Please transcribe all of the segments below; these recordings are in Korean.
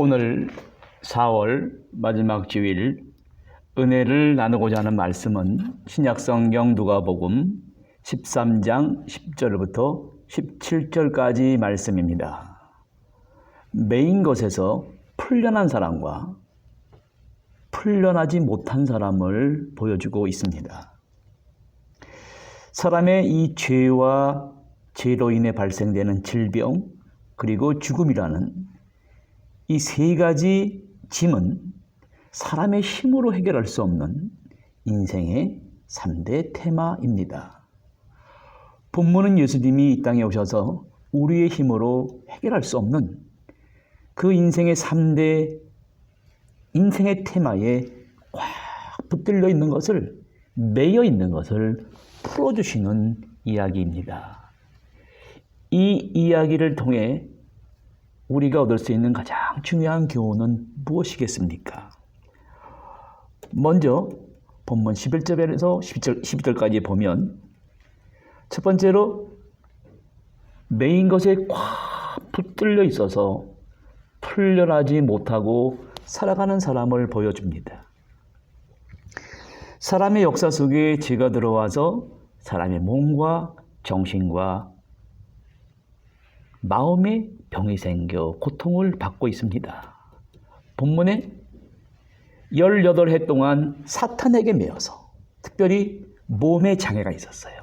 오늘 4월 마지막 주일 은혜를 나누고자 하는 말씀은 신약성경 누가복음 13장 10절부터 17절까지 말씀입니다. 메인 것에서 풀려난 사람과 풀려나지 못한 사람을 보여주고 있습니다. 사람의 이 죄와 죄로 인해 발생되는 질병 그리고 죽음이라는 이 세 가지 짐은 사람의 힘으로 해결할 수 없는 인생의 3대 테마입니다. 본문은 예수님이 이 땅에 오셔서 우리의 힘으로 해결할 수 없는 그 인생의 3대 인생의 테마에 꽉 붙들려 있는 것을, 매여 있는 것을 풀어주시는 이야기입니다. 이 이야기를 통해 우리가 얻을 수 있는 가장 중요한 교훈은 무엇이겠습니까? 먼저 본문 11절에서 12절까지 보면 첫 번째로 메인 것에 꽉 붙들려 있어서 풀려나지 못하고 살아가는 사람을 보여줍니다. 사람의 역사 속에 죄가 들어와서 사람의 몸과 정신과 마음에 병이 생겨 고통을 받고 있습니다. 본문에 18해 동안 사탄에게 매여서, 특별히 몸에 장애가 있었어요.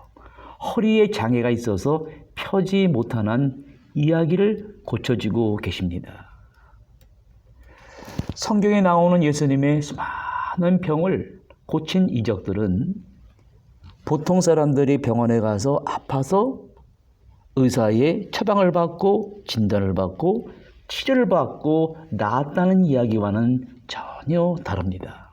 허리에 장애가 있어서 펴지 못하는 이야기를 고쳐주고 계십니다. 성경에 나오는 예수님의 수많은 병을 고친 이적들은 보통 사람들이 병원에 가서 아파서 의사의 처방을 받고 진단을 받고 치료를 받고 나았다는 이야기와는 전혀 다릅니다.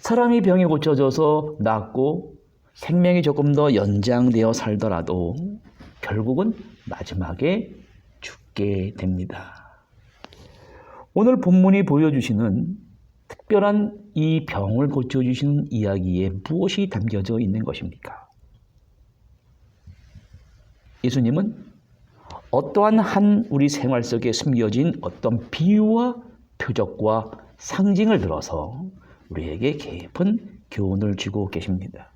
사람이 병이 고쳐져서 낫고 생명이 조금 더 연장되어 살더라도 결국은 마지막에 죽게 됩니다. 오늘 본문이 보여주시는 특별한 이 병을 고쳐주시는 이야기에 무엇이 담겨져 있는 것입니까? 예수님은 어떠한 한 우리 생활 속에 숨겨진 어떤 비유와 표적과 상징을 들어서 우리에게 깊은 교훈을 주고 계십니다.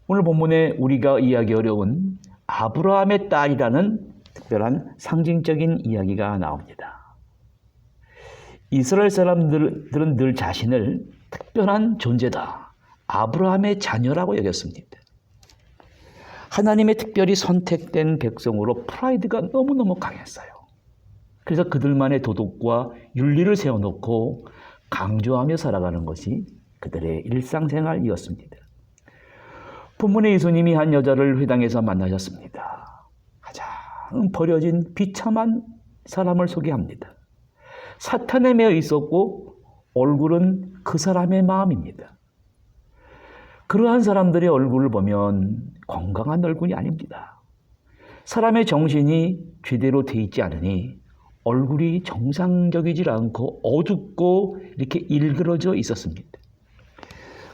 오늘 본문에 우리가 이해하기 어려운 아브라함의 딸이라는 특별한 상징적인 이야기가 나옵니다. 이스라엘 사람들은 늘 자신을 특별한 존재다, 아브라함의 자녀라고 여겼습니다. 하나님의 특별히 선택된 백성으로 프라이드가 너무너무 강했어요. 그래서 그들만의 도덕과 윤리를 세워놓고 강조하며 살아가는 것이 그들의 일상생활이었습니다. 본문에 예수님이 한 여자를 회당에서 만나셨습니다. 가장 버려진 비참한 사람을 소개합니다. 사탄에 매여 있었고 얼굴은 그 사람의 마음입니다. 그러한 사람들의 얼굴을 보면 건강한 얼굴이 아닙니다. 사람의 정신이 제대로 돼 있지 않으니 얼굴이 정상적이지 않고 어둡고 이렇게 일그러져 있었습니다.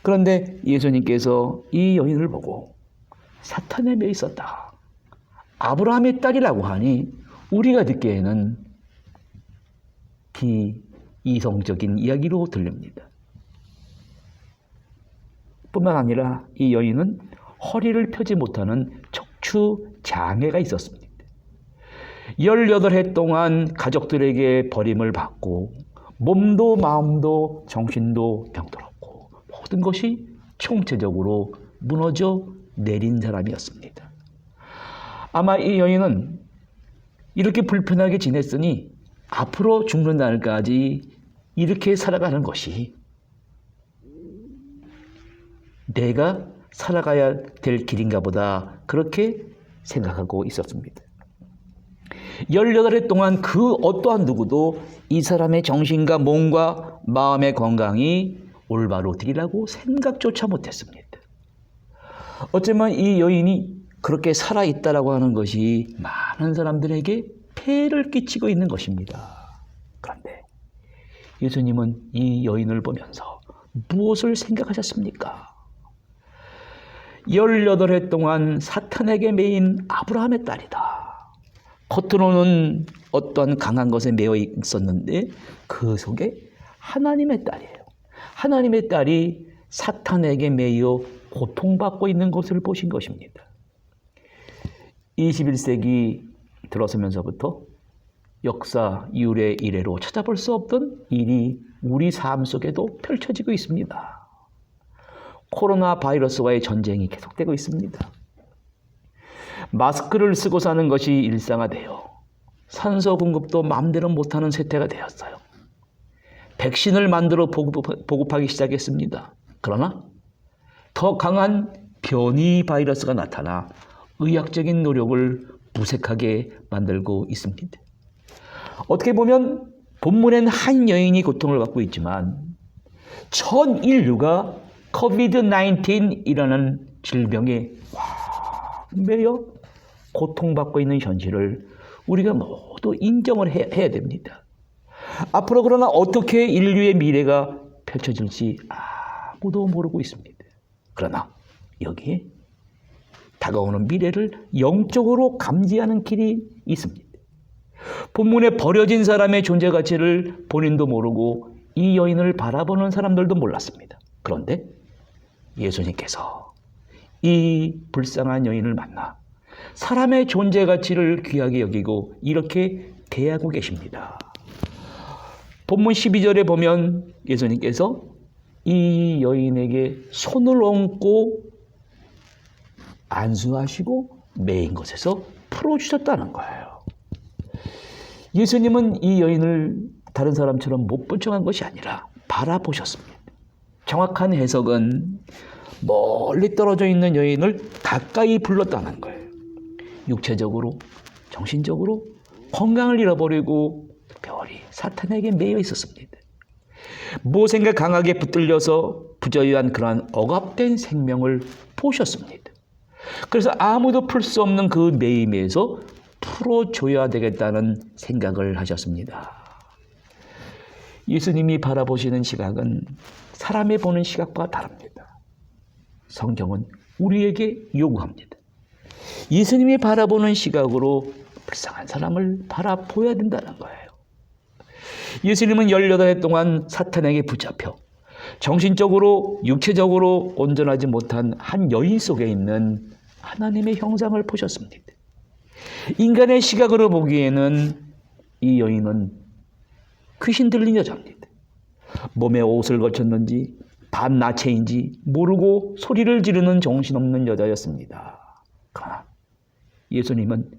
그런데 예수님께서 이 여인을 보고 사탄에 매여 있었다, 아브라함의 딸이라고 하니 우리가 듣기에는 비이성적인 이야기로 들립니다. 뿐만 아니라 이 여인은 허리를 펴지 못하는 척추 장애가 있었습니다. 18해 동안 가족들에게 버림을 받고 몸도 마음도 정신도 병들었고 모든 것이 총체적으로 무너져 내린 사람이었습니다. 아마 이 여인은 이렇게 불편하게 지냈으니 앞으로 죽는 날까지 이렇게 살아가는 것이 내가 살아가야 될 길인가 보다, 그렇게 생각하고 있었습니다. 18해 동안 그 어떠한 누구도 이 사람의 정신과 몸과 마음의 건강이 올바로 되리라고 생각조차 못했습니다. 어쩌면 이 여인이 그렇게 살아있다라고 하는 것이 많은 사람들에게 폐를 끼치고 있는 것입니다. 그런데 예수님은 이 여인을 보면서 무엇을 생각하셨습니까? 18해 동안 사탄에게 매인 아브라함의 딸이다. 겉으로는 어떠한 강한 것에 매여 있었는데 그 속에 하나님의 딸이에요. 하나님의 딸이 사탄에게 매여 고통받고 있는 것을 보신 것입니다. 21세기 들어서면서부터 역사 이후의 이래로 찾아볼 수 없던 일이 우리 삶 속에도 펼쳐지고 있습니다. 코로나 바이러스와의 전쟁이 계속되고 있습니다. 마스크를 쓰고 사는 것이 일상화되어 산소 공급도 마음대로 못하는 세태가 되었어요. 백신을 만들어 보급하기 시작했습니다. 그러나 더 강한 변이 바이러스가 나타나 의학적인 노력을 무색하게 만들고 있습니다. 어떻게 보면 본문엔 한 여인이 고통을 받고 있지만 전 인류가 COVID-19이라는 질병에 매여 고통받고 있는 현실을 우리가 모두 인정을 해야 됩니다. 앞으로 그러나 어떻게 인류의 미래가 펼쳐질지 아무도 모르고 있습니다. 그러나 여기에 다가오는 미래를 영적으로 감지하는 길이 있습니다. 본문에 버려진 사람의 존재 가치를 본인도 모르고 이 여인을 바라보는 사람들도 몰랐습니다. 그런데 예수님께서 이 불쌍한 여인을 만나 사람의 존재 가치를 귀하게 여기고 이렇게 대하고 계십니다. 본문 12절에 보면 예수님께서 이 여인에게 손을 얹고 안수하시고 매인 것에서 풀어주셨다는 거예요. 예수님은 이 여인을 다른 사람처럼 못 본 척한 것이 아니라 바라보셨습니다. 정확한 해석은 멀리 떨어져 있는 여인을 가까이 불렀다는 거예요. 육체적으로, 정신적으로 건강을 잃어버리고 특별히 사탄에게 매여 있었습니다. 무엇인가 강하게 붙들려서 부저유한 그러한 억압된 생명을 보셨습니다. 그래서 아무도 풀 수 없는 그 매임에서 풀어줘야 되겠다는 생각을 하셨습니다. 예수님이 바라보시는 시각은 사람이 보는 시각과 다릅니다. 성경은 우리에게 요구합니다. 예수님이 바라보는 시각으로 불쌍한 사람을 바라보아야 된다는 거예요. 예수님은 18해 동안 사탄에게 붙잡혀 정신적으로, 육체적으로 온전하지 못한 한 여인 속에 있는 하나님의 형상을 보셨습니다. 인간의 시각으로 보기에는 이 여인은 귀신 들린 여자입니다. 몸에 옷을 걸쳤는지 밤낮체인지 모르고 소리를 지르는 정신없는 여자였습니다. 그러나 예수님은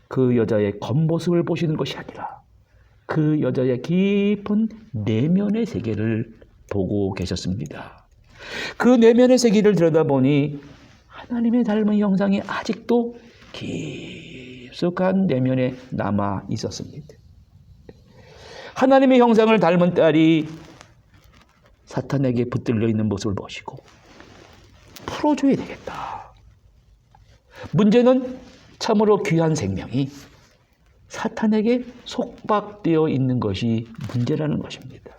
그 여자의 겉모습을 보시는 것이 아니라 그 여자의 깊은 내면의 세계를 보고 계셨습니다. 그 내면의 세계를 들여다보니 하나님의 닮은 형상이 아직도 깊숙한 내면에 남아 있었습니다. 하나님의 형상을 닮은 딸이 사탄에게 붙들려 있는 모습을 보시고 풀어줘야 되겠다. 문제는 참으로 귀한 생명이 사탄에게 속박되어 있는 것이 문제라는 것입니다.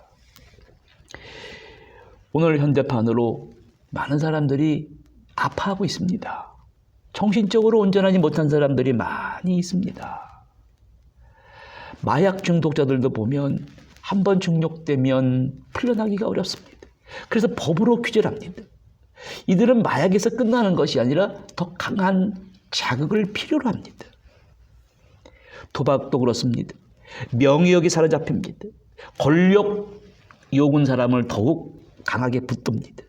오늘 현대판으로 많은 사람들이 아파하고 있습니다. 정신적으로 온전하지 못한 사람들이 많이 있습니다. 마약 중독자들도 보면 한번 중독되면 풀려나기가 어렵습니다. 그래서 법으로 규제를 합니다. 이들은 마약에서 끝나는 것이 아니라 더 강한 자극을 필요로 합니다. 도박도 그렇습니다. 명예욕이 사로잡힙니다. 권력 욕은 사람을 더욱 강하게 붙듭니다.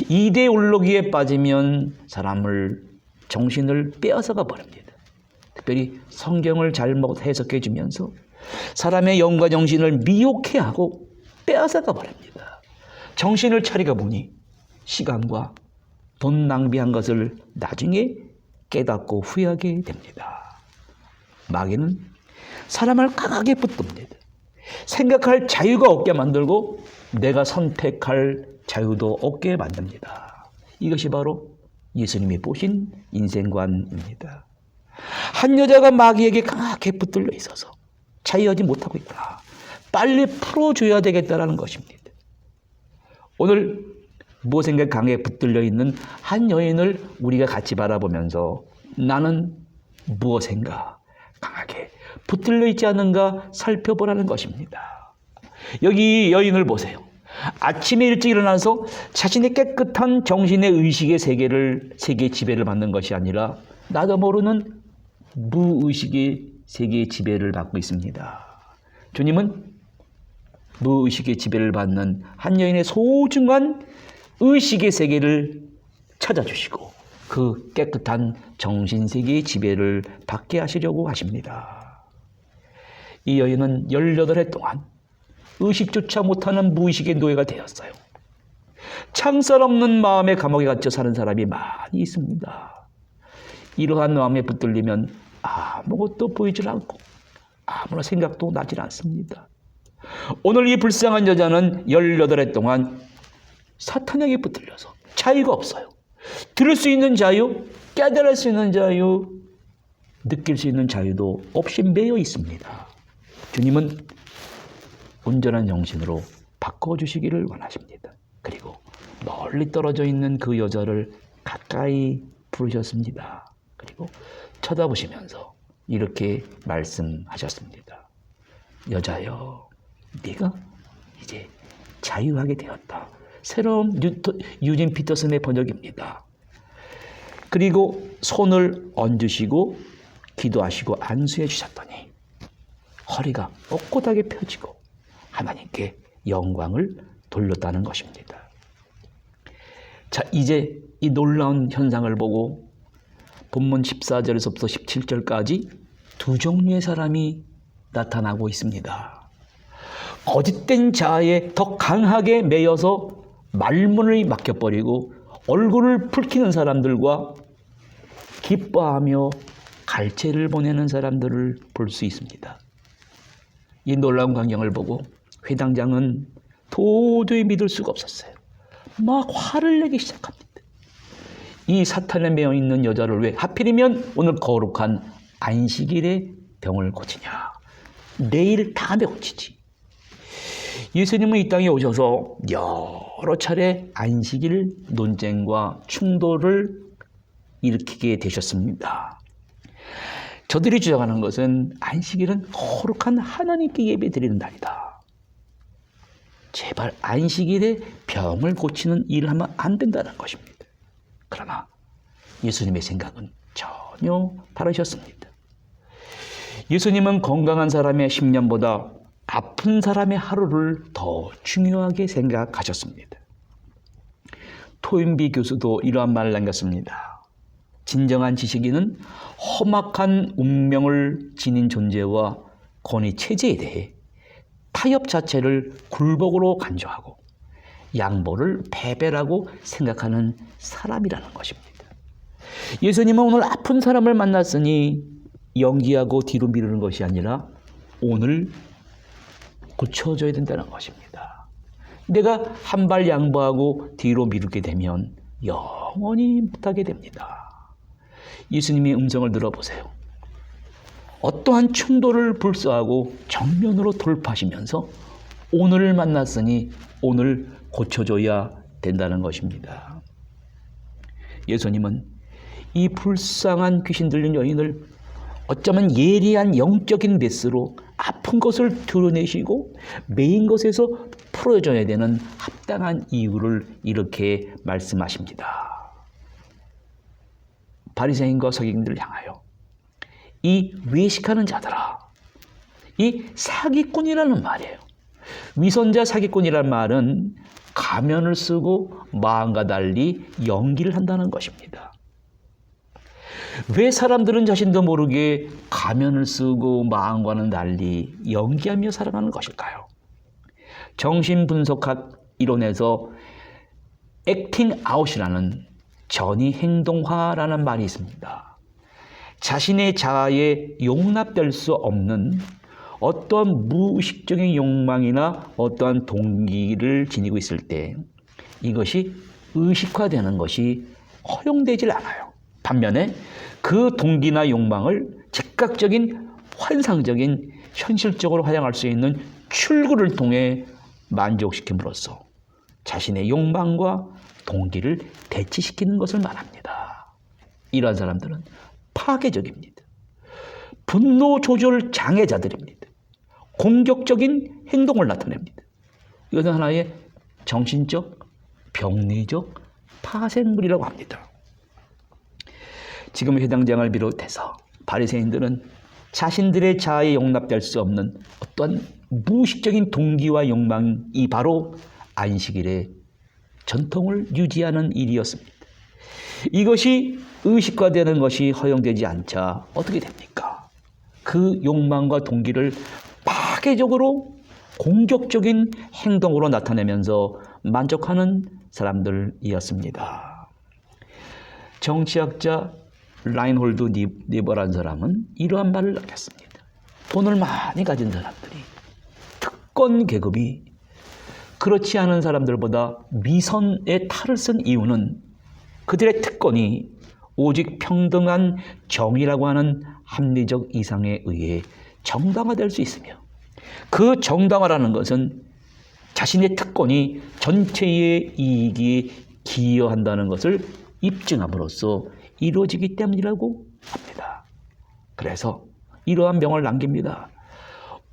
이데올로기에 빠지면 사람을 정신을 빼앗아가 버립니다. 특별히 성경을 잘못 해석해 주면서 사람의 영과 정신을 미혹해 하고 빼앗아가 버립니다. 정신을 차리가 보니 시간과 돈 낭비한 것을 나중에 깨닫고 후회하게 됩니다. 마귀는 사람을 강하게 붙듭니다. 생각할 자유가 없게 만들고 내가 선택할 자유도 없게 만듭니다. 이것이 바로 예수님이 보신 인생관입니다. 한 여자가 마귀에게 강하게 붙들려 있어서 자유하지 못하고 있다. 빨리 풀어줘야 되겠다는 것입니다. 오늘 무엇인가 강하게 붙들려 있는 한 여인을 우리가 같이 바라보면서 나는 무엇인가 강하게 붙들려 있지 않은가 살펴보라는 것입니다. 여기 여인을 보세요. 아침에 일찍 일어나서 자신의 깨끗한 정신의 의식의 세계의 지배를 받는 것이 아니라 나도 모르는 무의식의 세계의 지배를 받고 있습니다. 주님은 무의식의 지배를 받는 한 여인의 소중한 의식의 세계를 찾아주시고 그 깨끗한 정신세계의 지배를 받게 하시려고 하십니다. 이 여인은 18해 동안 의식조차 못하는 무의식의 노예가 되었어요. 창살 없는 마음의 감옥에 갇혀 사는 사람이 많이 있습니다. 이러한 마음에 붙들리면 아무것도 보이질 않고 아무런 생각도 나질 않습니다. 오늘 이 불쌍한 여자는 18해 동안 사탄에게 붙들려서 자유가 없어요. 들을 수 있는 자유, 깨달을 수 있는 자유, 느낄 수 있는 자유도 없이 매여 있습니다. 주님은 온전한 정신으로 바꿔주시기를 원하십니다. 그리고 멀리 떨어져 있는 그 여자를 가까이 부르셨습니다. 그리고 쳐다보시면서 이렇게 말씀하셨습니다. 여자여, 네가 이제 자유하게 되었다. 새로운 유진 피터슨의 번역입니다. 그리고 손을 얹으시고 기도하시고 안수해 주셨더니 허리가 꼿꼿하게 펴지고 하나님께 영광을 돌렸다는 것입니다. 자, 이제 이 놀라운 현상을 보고 본문 14절에서부터 17절까지 두 종류의 사람이 나타나고 있습니다. 거짓된 자아에 더 강하게 매여서 말문을 막혀버리고 얼굴을 붉히는 사람들과 기뻐하며 갈채를 보내는 사람들을 볼 수 있습니다. 이 놀라운 광경을 보고 회당장은 도저히 믿을 수가 없었어요. 막 화를 내기 시작합니다. 이 사탄에 매여 있는 여자를 왜 하필이면 오늘 거룩한 안식일에 병을 고치냐. 내일 다음에 고치지. 예수님은 이 땅에 오셔서 여러 차례 안식일 논쟁과 충돌을 일으키게 되셨습니다. 저들이 주장하는 것은 안식일은 거룩한 하나님께 예배드리는 날이다. 제발 안식일에 병을 고치는 일을 하면 안 된다는 것입니다. 그러나 예수님의 생각은 전혀 다르셨습니다. 예수님은 건강한 사람의 10년보다 아픈 사람의 하루를 더 중요하게 생각하셨습니다. 토인비 교수도 이러한 말을 남겼습니다. 진정한 지식인은 험악한 운명을 지닌 존재와 권위 체제에 대해 타협 자체를 굴복으로 간주하고 양보를 패배라고 생각하는 사람이라는 것입니다. 예수님은 오늘 아픈 사람을 만났으니 연기하고 뒤로 미루는 것이 아니라 오늘 고쳐줘야 된다는 것입니다. 내가 한 발 양보하고 뒤로 미루게 되면 영원히 못하게 됩니다. 예수님의 음성을 들어보세요. 어떠한 충돌을 불사하고 정면으로 돌파하시면서 오늘을 만났으니 오늘 고쳐줘야 된다는 것입니다. 예수님은 이 불쌍한 귀신 들린 여인을 어쩌면 예리한 영적인 메스로 아픈 것을 드러내시고 매인 것에서 풀어줘야 되는 합당한 이유를 이렇게 말씀하십니다. 바리새인과 서기관들을 향하여 이 외식하는 자들아, 이 사기꾼이라는 말이에요. 위선자 사기꾼이라는 말은 가면을 쓰고 마음과 달리 연기를 한다는 것입니다. 왜 사람들은 자신도 모르게 가면을 쓰고 마음과는 달리 연기하며 살아가는 것일까요? 정신분석학 이론에서 액팅 아웃이라는 전이 행동화라는 말이 있습니다. 자신의 자아에 용납될 수 없는 어떠한 무의식적인 욕망이나 어떠한 동기를 지니고 있을 때 이것이 의식화되는 것이 허용되질 않아요. 반면에 그 동기나 욕망을 즉각적인 환상적인 현실적으로 활용할 수 있는 출구를 통해 만족시킴으로써 자신의 욕망과 동기를 대치시키는 것을 말합니다. 이러한 사람들은 파괴적입니다. 분노 조절 장애자들입니다. 공격적인 행동을 나타냅니다. 이것은 하나의 정신적, 병리적 파생물이라고 합니다. 지금 회당장을 비롯해서 바리새인들은 자신들의 자아에 용납될 수 없는 어떠한 무의식적인 동기와 욕망이 바로 안식일의 전통을 유지하는 일이었습니다. 이것이 의식화되는 것이 허용되지 않자 어떻게 됩니까? 그 욕망과 동기를 파괴적으로 공격적인 행동으로 나타내면서 만족하는 사람들이었습니다. 정치학자 라인홀드 니버라는 사람은 이러한 말을 남겼습니다. 돈을 많이 가진 사람들이, 특권 계급이 그렇지 않은 사람들보다 위선의 탈을 쓴 이유는 그들의 특권이 오직 평등한 정의라고 하는 합리적 이상에 의해 정당화될 수 있으며, 그 정당화라는 것은 자신의 특권이 전체의 이익에 기여한다는 것을 입증함으로써 이루어지기 때문이라고 합니다. 그래서 이러한 명을 남깁니다.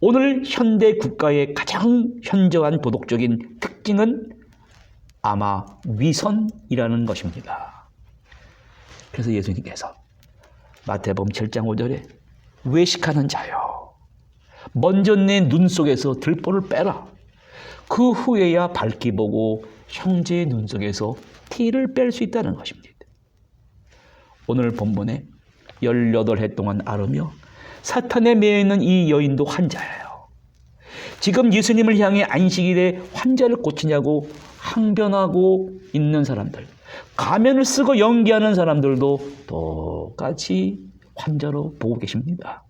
오늘 현대 국가의 가장 현저한 도덕적인 특징은 아마 위선이라는 것입니다. 그래서 예수님께서 마태복음 7장 5절에 외식하는 자여, 먼저 내 눈 속에서 들보를 빼라. 그 후에야 밝히 보고 형제의 눈 속에서 티를 뺄 수 있다는 것입니다. 오늘 본문에 18해 동안 앓으며 사탄에 매여있는 이 여인도 환자예요. 지금 예수님을 향해 안식일에 환자를 고치냐고 항변하고 있는 사람들, 가면을 쓰고 연기하는 사람들도 똑같이 환자로 보고 계십니다.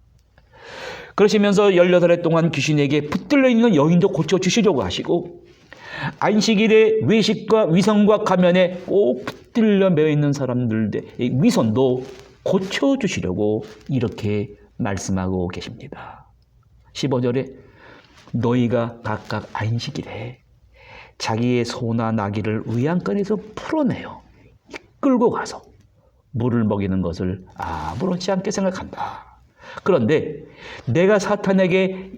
그러시면서 18해 동안 귀신에게 붙들려 있는 여인도 고쳐주시려고 하시고, 안식일에 외식과 위선과 가면에 꼭 붙들려 매여있는 사람들의 위선도 고쳐주시려고 이렇게 말씀하고 계십니다. 15절에 너희가 각각 안식일에 자기의 소나 나귀를 외양간에서 풀어내어 이끌고 가서 물을 먹이는 것을 아무렇지 않게 생각한다. 그런데 내가 사탄에게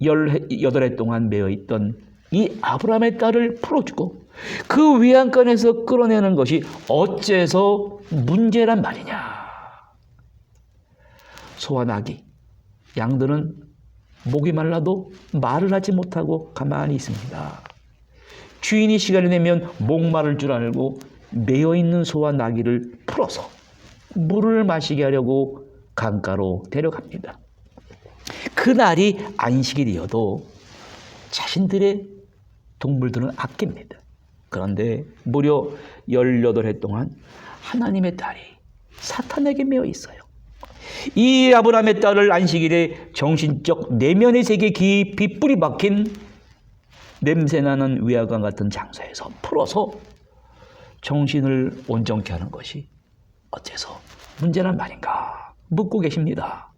18해 동안 매여있던 이 아브라함의 딸을 풀어주고 그 외양간에서 끌어내는 것이 어째서 문제란 말이냐. 소와 나귀, 양들은 목이 말라도 말을 하지 못하고 가만히 있습니다. 주인이 시간이 되면 목마를 줄 알고 매여있는 소와 나귀를 풀어서 물을 마시게 하려고 강가로 데려갑니다. 그날이 안식일이어도 자신들의 동물들은 아낍니다. 그런데 무려 18해 동안 하나님의 딸이 사탄에게 매여 있어요. 이 아브라함의 딸을 안식일에 정신적 내면의 세계 깊이 뿌리 박힌 냄새나는 외양간 같은 장소에서 풀어서 정신을 온전케 하는 것이 어째서 문제란 말인가 묻고 계십니다.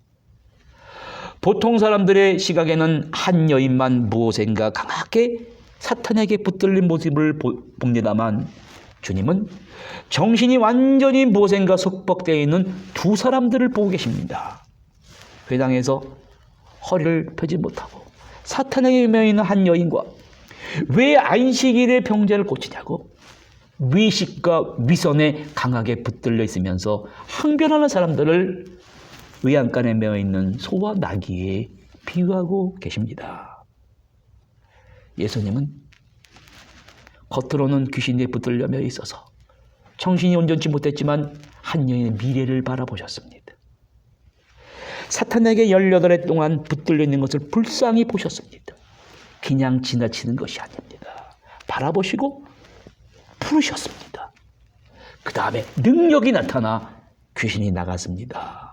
보통 사람들의 시각에는 한 여인만 무엇인가 강하게 사탄에게 붙들린 모습을 봅니다만, 주님은 정신이 완전히 무엇인가 속박되어 있는 두 사람들을 보고 계십니다. 회당에서 허리를 펴지 못하고 사탄에게 매여 있는 한 여인과 왜 안식일의 병자를 고치냐고 위식과 위선에 강하게 붙들려 있으면서 항변하는 사람들을 외양간에 매여 있는 소와 나귀에 비유하고 계십니다. 예수님은 겉으로는 귀신에 붙들려 매여 있어서 정신이 온전치 못했지만 한 여인의 미래를 바라보셨습니다. 사탄에게 18해 동안 붙들려 있는 것을 불쌍히 보셨습니다. 그냥 지나치는 것이 아닙니다. 바라보시고 부르셨습니다. 그 다음에 능력이 나타나 귀신이 나갔습니다.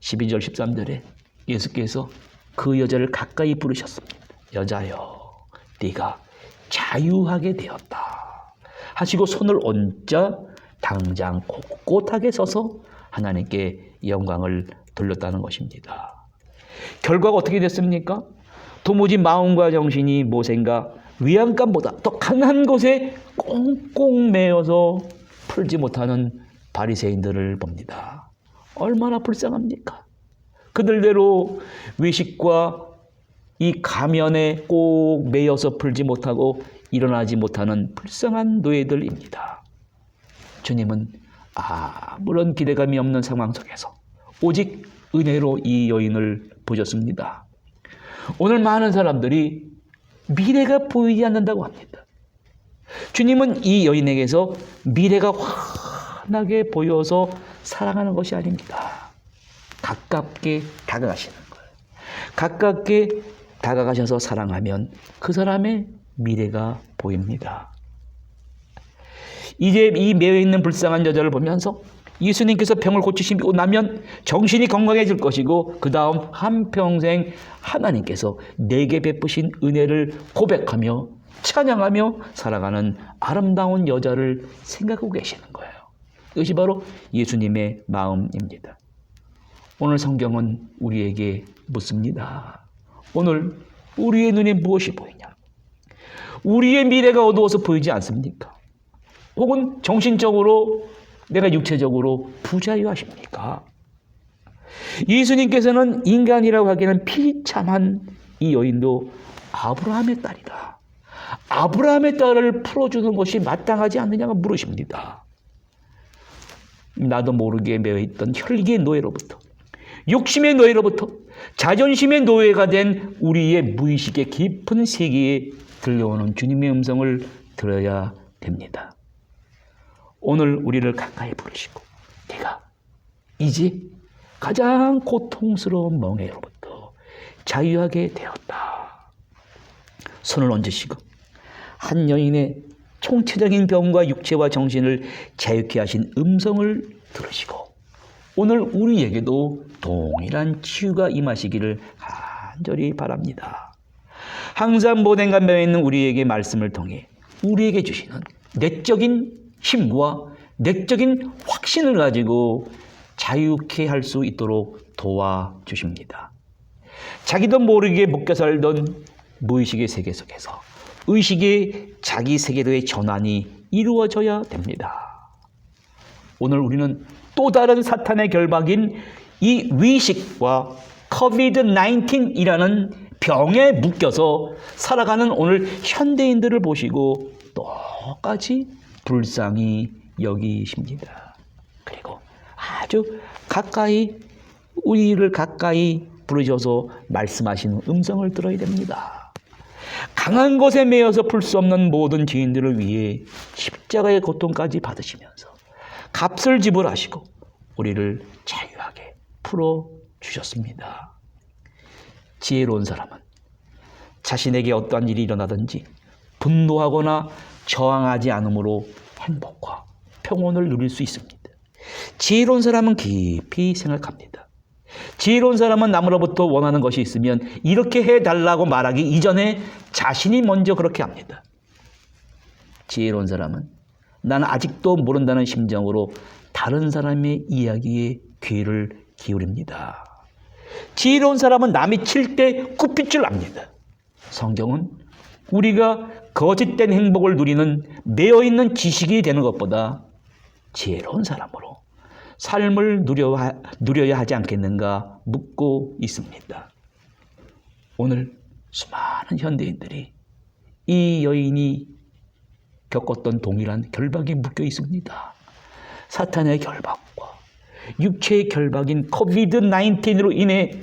12절 13절에 예수께서 그 여자를 가까이 부르셨습니다. 여자여, 네가 자유하게 되었다 하시고 손을 얹자 당장 꼿꼿하게 서서 하나님께 영광을 돌렸다는 것입니다. 결과가 어떻게 됐습니까? 도무지 마음과 정신이 모세인가 외양간보다 더 강한 곳에 꽁꽁 매여서 풀지 못하는 바리새인들을 봅니다. 얼마나 불쌍합니까? 그들대로 외식과 이 가면에 꼭 매여서 풀지 못하고 일어나지 못하는 불쌍한 노예들입니다. 주님은 아무런 기대감이 없는 상황 속에서 오직 은혜로 이 여인을 보셨습니다. 오늘 많은 사람들이 미래가 보이지 않는다고 합니다. 주님은 이 여인에게서 미래가 환하게 보여서 사랑하는 것이 아닙니다. 가깝게 다가가시는 거예요. 가깝게 다가가셔서 사랑하면 그 사람의 미래가 보입니다. 이제 이 매여있는 불쌍한 여자를 보면서 예수님께서 병을 고치시고 나면 정신이 건강해질 것이고 그 다음 한평생 하나님께서 내게 베푸신 은혜를 고백하며 찬양하며 살아가는 아름다운 여자를 생각하고 계시는 거예요. 이것이 바로 예수님의 마음입니다. 오늘 성경은 우리에게 묻습니다. 오늘 우리의 눈에 무엇이 보이냐? 우리의 미래가 어두워서 보이지 않습니까? 혹은 정신적으로 내가 육체적으로 부자유하십니까? 예수님께서는 인간이라고 하기에는 비참한 이 여인도 아브라함의 딸이다. 아브라함의 딸을 풀어주는 것이 마땅하지 않느냐고 물으십니다. 나도 모르게 매여있던 혈기의 노예로부터, 욕심의 노예로부터 자존심의 노예가 된 우리의 무의식의 깊은 세계에 들려오는 주님의 음성을 들어야 됩니다. 오늘 우리를 가까이 부르시고 내가 이제 가장 고통스러운 멍에로부터 자유하게 되었다. 손을 얹으시고 한 여인의 총체적인 병과 육체와 정신을 자유케 하신 음성을 들으시고 오늘 우리에게도 동일한 치유가 임하시기를 간절히 바랍니다. 항상 모den과 매여있는 우리에게 말씀을 통해 우리에게 주시는 내적인 힘과 내적인 확신을 가지고 자유케 할 수 있도록 도와주십니다. 자기도 모르게 묶여 살던 무의식의 세계 속에서 의식의 자기 세계로의 전환이 이루어져야 됩니다. 오늘 우리는 또 다른 사탄의 결박인 이 위식과 COVID-19이라는 병에 묶여서 살아가는 오늘 현대인들을 보시고 똑같이 불쌍히 여기십니다. 그리고 아주 가까이 우리를 가까이 부르셔서 말씀하시는 음성을 들어야 됩니다. 강한 것에 매여서 풀 수 없는 모든 죄인들을 위해 십자가의 고통까지 받으시면서 값을 지불하시고 우리를 자유하게 풀어주셨습니다. 지혜로운 사람은 자신에게 어떠한 일이 일어나든지 분노하거나 저항하지 않으므로 행복과 평온을 누릴 수 있습니다. 지혜로운 사람은 깊이 생각합니다. 지혜로운 사람은 남으로부터 원하는 것이 있으면 이렇게 해달라고 말하기 이전에 자신이 먼저 그렇게 합니다. 지혜로운 사람은 나는 아직도 모른다는 심정으로 다른 사람의 이야기에 귀를 기울입니다. 지혜로운 사람은 남이 칠 때 굽힐 줄 압니다. 성경은 우리가 거짓된 행복을 누리는 매여있는 지식이 되는 것보다 지혜로운 사람으로 삶을 누려야 하지 않겠는가 묻고 있습니다. 오늘 수많은 현대인들이 이 여인이 겪었던 동일한 결박에 묶여 있습니다. 사탄의 결박과 육체의 결박인 COVID-19으로 인해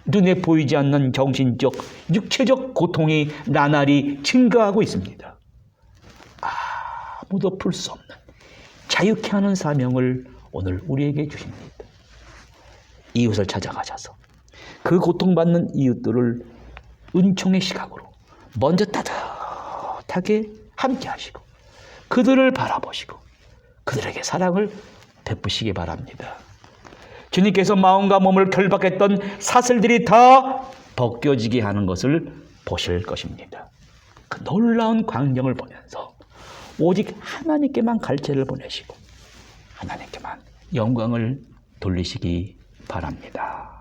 눈에 보이지 않는 정신적, 육체적 고통이 나날이 증가하고 있습니다. 아무도 풀 수 없는 자유케 하는 사명을 오늘 우리에게 주십니다. 이웃을 찾아가셔서 그 고통받는 이웃들을 은총의 시각으로 먼저 따뜻하게 함께 하시고 그들을 바라보시고 그들에게 사랑을 베푸시기 바랍니다. 주님께서 마음과 몸을 결박했던 사슬들이 다 벗겨지게 하는 것을 보실 것입니다. 그 놀라운 광경을 보면서 오직 하나님께만 갈채를 보내시고 하나님께만 영광을 돌리시기 바랍니다.